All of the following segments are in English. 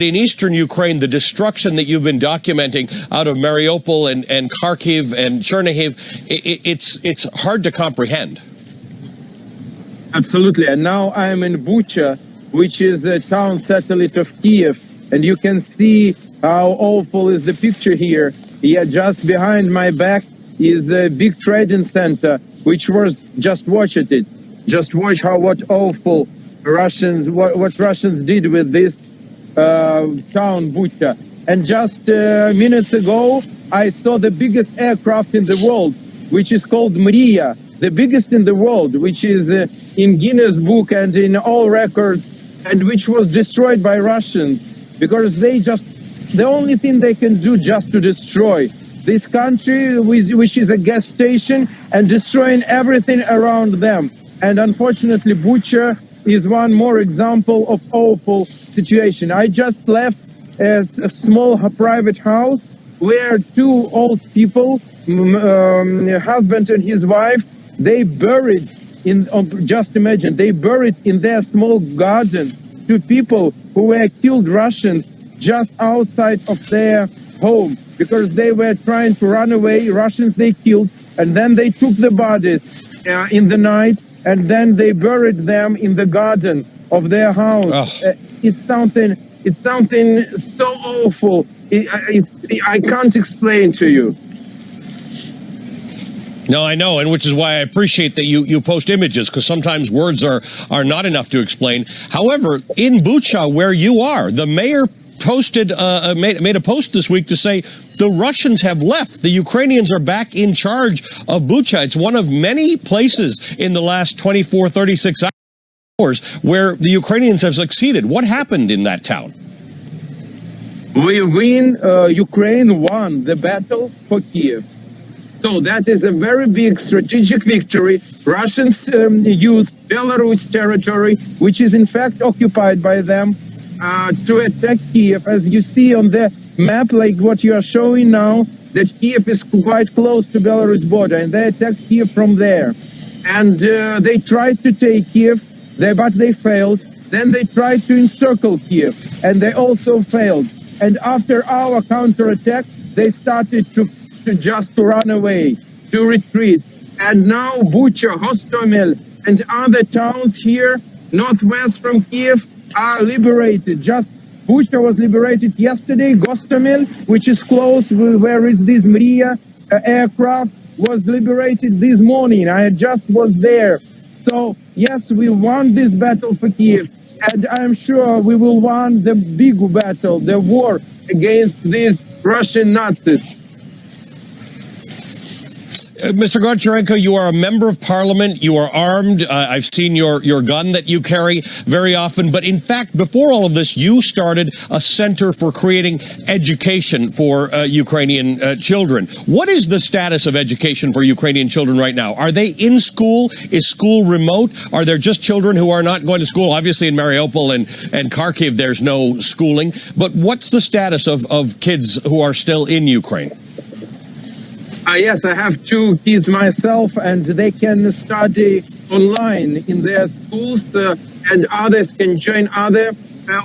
In eastern Ukraine, the destruction that you've been documenting out of Mariupol and Kharkiv and Chernihiv, it's hard to comprehend. Absolutely. And now I'm in Bucha, which is the town satellite of Kiev. And you can see how awful is the picture here. Yeah, just behind my back is a big trading center, which was, just watch it. Just watch what awful Russians, what Russians did with this town Bucha. And just minutes ago, I saw the biggest aircraft in the world, which is called Mriya, the biggest in the world, which is in Guinness Book and in all records, and which was destroyed by Russians, because the only thing they can do just to destroy this country, which is a gas station, and destroying everything around them. And unfortunately, Bucha is one more example of awful situation. I just left a small private house where two old people, husband and his wife, they buried just imagine, they buried in their small garden two people who were killed Russians just outside of their home because they were trying to run away. Russians they killed, and then they took the bodies in the night, and then they buried them in the garden of their house. It's something so awful. I can't explain to you. No, I know, and which is why I appreciate that you post images, because sometimes words are not enough to explain. However, in Bucha, where you are, the mayor made a post this week to say the Russians have left. The Ukrainians are back in charge of Bucha. It's one of many places in the last 24, 36 hours where the Ukrainians have succeeded. What happened in that town? Ukraine won the battle for Kiev. So that is a very big strategic victory. Russians used Belarus territory, which is in fact occupied by them, to attack Kiev. As you see on the map, like what you are showing now, that Kiev is quite close to Belarus border, and they attacked Kiev from there. And they tried to take Kiev, but they failed. Then they tried to encircle Kiev, and they also failed. And after our counterattack, they started to run away, to retreat. And now Bucha, Hostomel, and other towns here, northwest from Kiev, are liberated. Just Bucha was liberated yesterday. Gostomel, which is close where is this Mriya aircraft, was liberated this morning. I just was there. So yes, we won this battle for Kiev, and I'm sure we will win the big battle, the war against these Russian Nazis. Mr. Goncharenko, you are a member of parliament. You are armed. I've seen your gun that you carry very often. But in fact, before all of this, you started a center for creating education for Ukrainian children. What is the status of education for Ukrainian children right now? Are they in school? Is school remote? Are there just children who are not going to school? Obviously, in Mariupol and Kharkiv, there's no schooling. But what's the status of kids who are still in Ukraine? Yes, I have two kids myself, and they can study online in their schools, and others can join other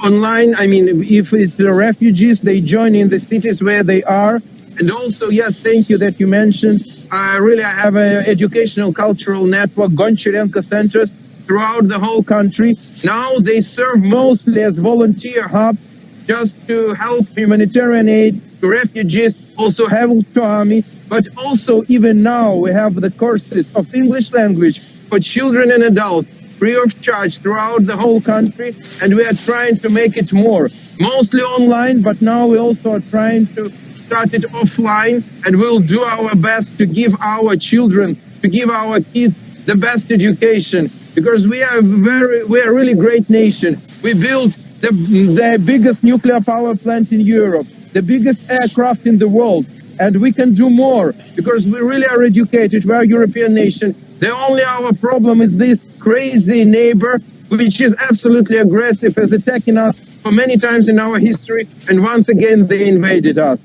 online. I mean, if it's the refugees, they join in the cities where they are. And also, yes, thank you that you mentioned, I have an educational cultural network, Goncharenko centers, throughout the whole country. Now they serve mostly as volunteer hubs just to help humanitarian aid to refugees, also help to army. But also, even now, we have the courses of English language for children and adults, free of charge throughout the whole country. And we are trying to make it more, mostly online, but now we also are trying to start it offline. And we'll do our best to give our children, to give our kids the best education, because we are a really great nation. We built the biggest nuclear power plant in Europe, the biggest aircraft in the world. And we can do more because we really are educated. We are a European nation. Our problem is this crazy neighbor, which is absolutely aggressive, has attacking us for many times in our history. And once again, they invaded us.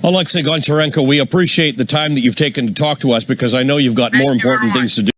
Oleksij Goncharenko, we appreciate the time that you've taken to talk to us, because I know you've got more important things to do.